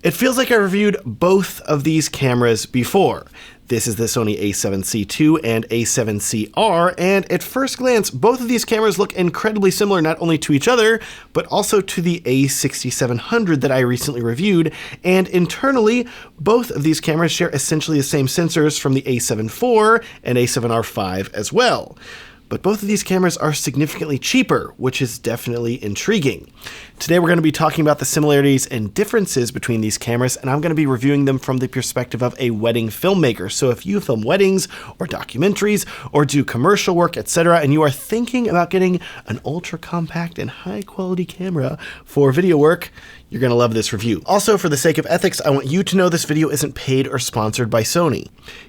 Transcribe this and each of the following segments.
It feels like I reviewed both of these cameras before. This is the Sony a7C II and a7CR, and at first glance, both of these cameras look incredibly similar not only to each other, but also to the a6700 that I recently reviewed, and internally, both of these cameras share essentially the same sensors from the a7 IV and a7R5 as well. But both of these cameras are significantly cheaper, which is definitely intriguing. Today we're going to be talking about the similarities and differences between these cameras, and I'm going to be reviewing them from the perspective of a wedding filmmaker. So if you film weddings or documentaries or do commercial work, etc., and you are thinking about getting an ultra compact and high quality camera for video work, you're going to love this review. Also, for the sake of ethics, I want you to know this video isn't paid or sponsored by Sony.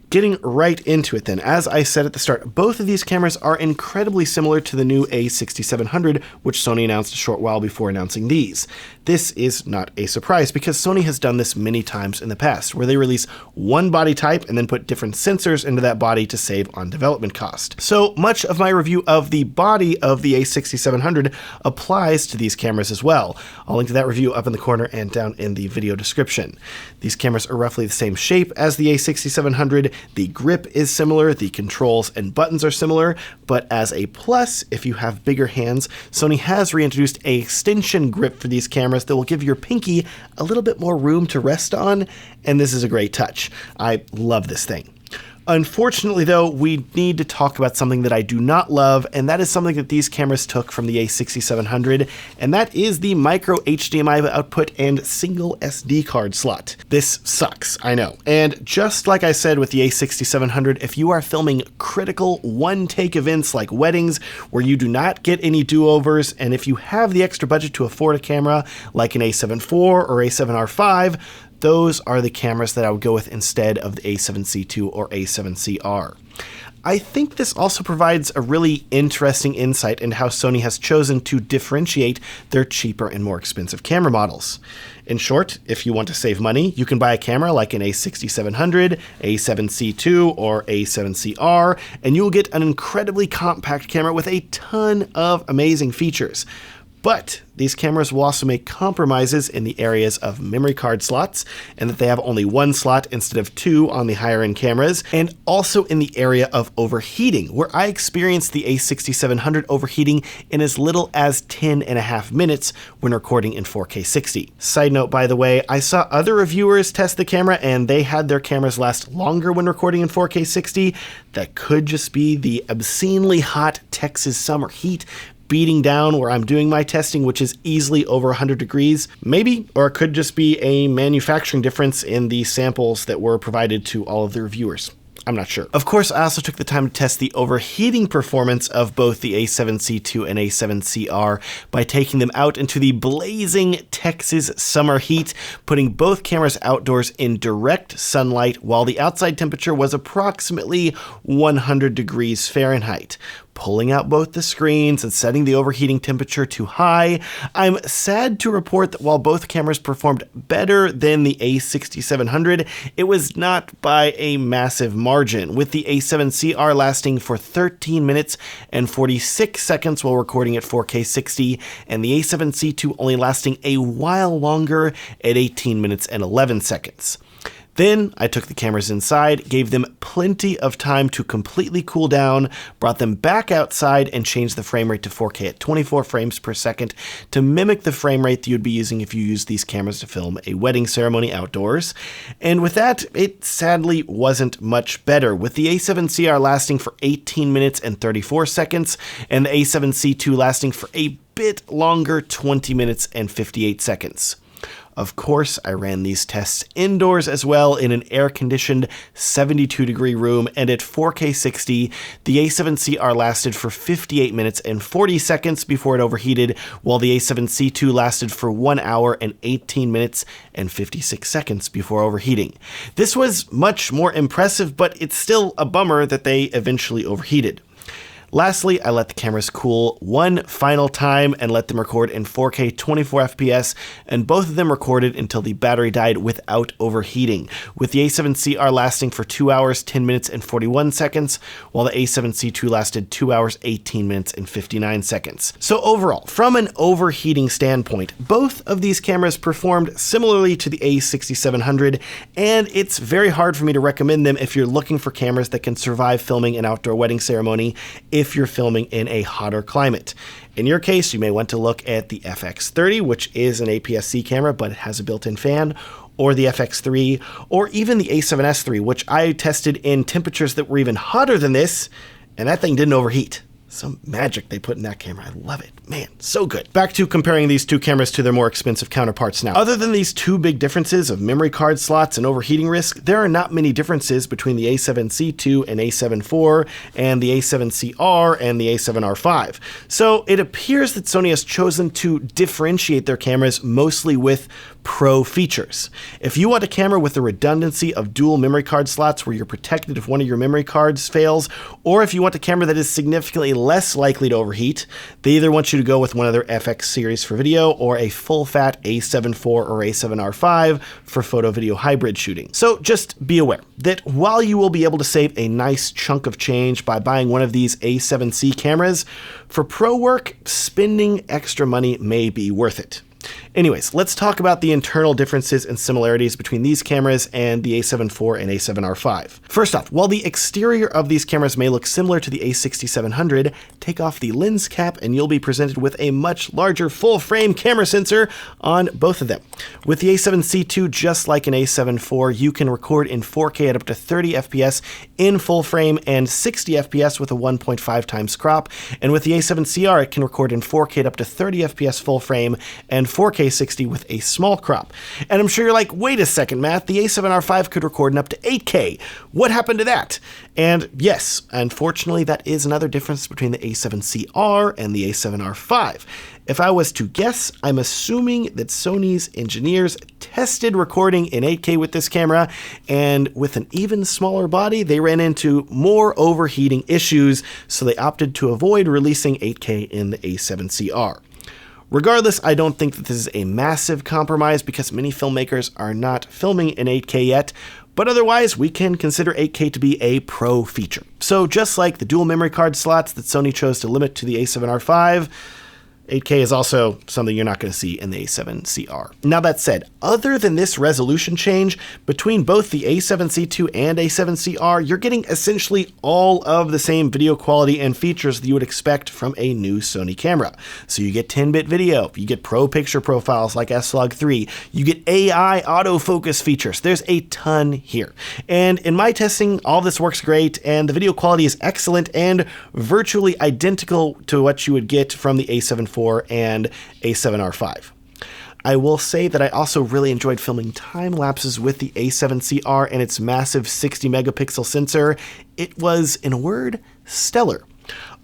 Getting right into it then, as I said at the start, both of these cameras are incredibly similar to the new a6700, which Sony announced a short while before announcing these. This is not a surprise because Sony has done this many times in the past, where they release one body type and then put different sensors into that body to save on development cost. So much of my review of the body of the a6700 applies to these cameras as well. I'll link to that review up in the corner and down in the video description. These cameras are roughly the same shape as the a6700. The grip is similar, the controls and buttons are similar, but as a plus, if you have bigger hands, Sony has reintroduced an extension grip for these cameras that will give your pinky a little bit more room to rest on, and this is a great touch. I love this thing. Unfortunately, though, we need to talk about something that I do not love, and that is something that these cameras took from the a6700, and that is the micro HDMI output and single SD card slot. This sucks, I know. And just like I said with the a6700, if you are filming critical one-take events like weddings where you do not get any do-overs, and if you have the extra budget to afford a camera like an a7 IV or a7R5, those are the cameras that I would go with instead of the a7C II or a7CR. I think this also provides a really interesting insight into how Sony has chosen to differentiate their cheaper and more expensive camera models. In short, if you want to save money, you can buy a camera like an a6700, a7C II, or a7CR, and you will get an incredibly compact camera with a ton of amazing features. But these cameras will also make compromises in the areas of memory card slots, and that they have only one slot instead of two on the higher end cameras, and also in the area of overheating, where I experienced the a6700 overheating in as little as 10.5 minutes when recording in 4K 60. Side note, by the way, I saw other reviewers test the camera and they had their cameras last longer when recording in 4K 60. That could just be the obscenely hot Texas summer heat beating down where I'm doing my testing, which is easily over 100 degrees, maybe, or it could just be a manufacturing difference in the samples that were provided to all of the reviewers. I'm not sure. Of course, I also took the time to test the overheating performance of both the a7C II and a7CR by taking them out into the blazing Texas summer heat, putting both cameras outdoors in direct sunlight while the outside temperature was approximately 100 degrees Fahrenheit. Pulling out both the screens and setting the overheating temperature to high, I'm sad to report that while both cameras performed better than the a6700, it was not by a massive margin, with the a7CR lasting for 13 minutes and 46 seconds while recording at 4K 60, and the a7C II only lasting a while longer at 18 minutes and 11 seconds. Then I took the cameras inside, gave them plenty of time to completely cool down, brought them back outside, and changed the frame rate to 4K at 24 frames per second to mimic the frame rate that you'd be using if you used these cameras to film a wedding ceremony outdoors. And with that, it sadly wasn't much better, with the a7CR lasting for 18 minutes and 34 seconds, and the a7C II lasting for a bit longer, 20 minutes and 58 seconds. Of course, I ran these tests indoors as well in an air-conditioned 72-degree room, and at 4K 60, the a7CR lasted for 58 minutes and 40 seconds before it overheated, while the a7C II lasted for 1 hour and 18 minutes and 56 seconds before overheating. This was much more impressive, but it's still a bummer that they eventually overheated. Lastly, I let the cameras cool one final time and let them record in 4K 24 FPS, and both of them recorded until the battery died without overheating, with the A7CR lasting for 2 hours, 10 minutes, and 41 seconds, while the A7C2 lasted 2 hours, 18 minutes, and 59 seconds. So overall, from an overheating standpoint, both of these cameras performed similarly to the A6700, and it's very hard for me to recommend them if you're looking for cameras that can survive filming an outdoor wedding ceremony if you're filming in a hotter climate. In your case, you may want to look at the FX30, which is an APS-C camera, but it has a built-in fan, or the FX3, or even the A7S III, which I tested in temperatures that were even hotter than this, and that thing didn't overheat. Some magic they put in that camera. I love it. Man, so good. Back to comparing these two cameras to their more expensive counterparts now. Other than these two big differences of memory card slots and overheating risk, there are not many differences between the A7C2 and A7 IV and the A7CR and the A7R5. So it appears that Sony has chosen to differentiate their cameras mostly with pro features. If you want a camera with the redundancy of dual memory card slots where you're protected if one of your memory cards fails, or if you want a camera that is significantly less likely to overheat, they either want you to go with one of their FX series for video or a full-fat A7 IV or A7R5 for photo-video hybrid shooting. So just be aware that while you will be able to save a nice chunk of change by buying one of these A7C cameras, for pro work, spending extra money may be worth it. Anyways, let's talk about the internal differences and similarities between these cameras and the A7 IV and A7R5. First off, while the exterior of these cameras may look similar to the A6700, take off the lens cap and you'll be presented with a much larger full-frame camera sensor on both of them. With the A7C2, just like an A7 IV, you can record in 4K at up to 30 FPS in full frame and 60 FPS with a 1.5 times crop, and with the A7CR, it can record in 4K at up to 30 FPS full frame and 4K 60 with a small crop. And I'm sure you're like, wait a second, Matt, the A7R5 could record in up to 8K. What happened to that? And yes, unfortunately, that is another difference between the A7CR and the A7R5. If I was to guess, I'm assuming that Sony's engineers tested recording in 8K with this camera, and with an even smaller body, they ran into more overheating issues, so they opted to avoid releasing 8K in the A7CR. Regardless, I don't think that this is a massive compromise because many filmmakers are not filming in 8K yet, but otherwise we can consider 8K to be a pro feature. So just like the dual memory card slots that Sony chose to limit to the A7R5, 8K is also something you're not going to see in the A7CR. Now that said, other than this resolution change, between both the A7C2 and A7CR, you're getting essentially all of the same video quality and features that you would expect from a new Sony camera. So you get 10-bit video, you get pro picture profiles like S-Log3, you get AI autofocus features. There's a ton here. And in my testing, all this works great, and the video quality is excellent and virtually identical to what you would get from the A7 IV and A7R5. I will say that I also really enjoyed filming time lapses with the A7CR and its massive 60 megapixel sensor. It was, in a word, stellar.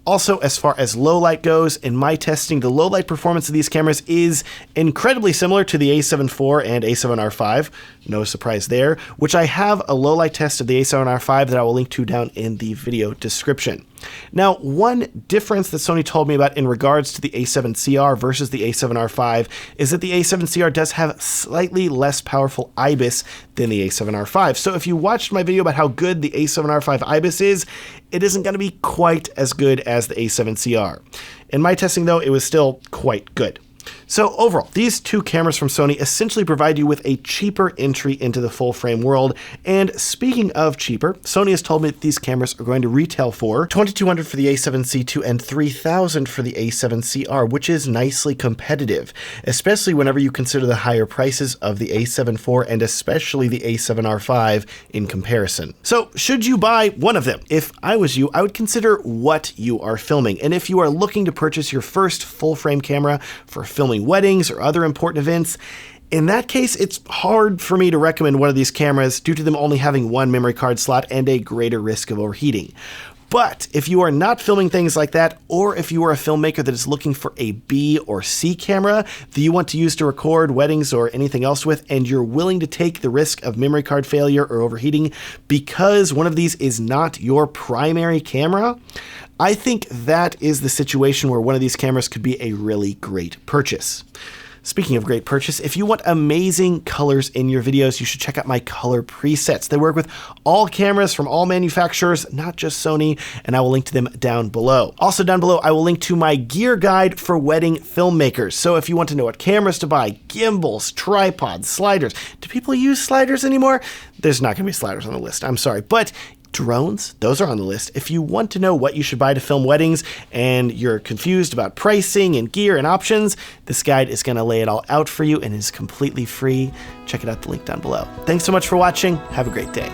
Also, as far as low light goes, in my testing, the low light performance of these cameras is incredibly similar to the A7 IV and A7R5. No surprise there, which I have a low light test of the A7R5 that I will link to down in the video description. Now, one difference that Sony told me about in regards to the A7CR versus the A7R5 is that the A7CR does have slightly less powerful IBIS than the A7R5. So if you watched my video about how good the A7R5 IBIS is, it isn't going to be quite as good as the A7CR. In my testing, though, it was still quite good. So overall, these two cameras from Sony essentially provide you with a cheaper entry into the full-frame world. And speaking of cheaper, Sony has told me that these cameras are going to retail for $2,200 for the A7C2 and $3,000 for the A7CR, which is nicely competitive, especially whenever you consider the higher prices of the A7 IV and especially the A7R5 in comparison. So should you buy one of them? If I was you, I would consider what you are filming. And if you are looking to purchase your first full-frame camera for filming weddings or other important events, in that case, it's hard for me to recommend one of these cameras due to them only having one memory card slot and a greater risk of overheating. But if you are not filming things like that, or if you are a filmmaker that is looking for a B or C camera that you want to use to record weddings or anything else with, and you're willing to take the risk of memory card failure or overheating because one of these is not your primary camera, I think that is the situation where one of these cameras could be a really great purchase. Speaking of great purchase, if you want amazing colors in your videos, you should check out my color presets. They work with all cameras from all manufacturers, not just Sony, and I will link to them down below. Also down below, I will link to my gear guide for wedding filmmakers. So if you want to know what cameras to buy, gimbals, tripods, sliders. Do people use sliders anymore? There's not gonna be sliders on the list, I'm sorry, but drones, those are on the list. If you want to know what you should buy to film weddings and you're confused about pricing and gear and options, this guide is going to lay it all out for you and is completely free. Check it out, the link down below. Thanks so much for watching. Have a great day.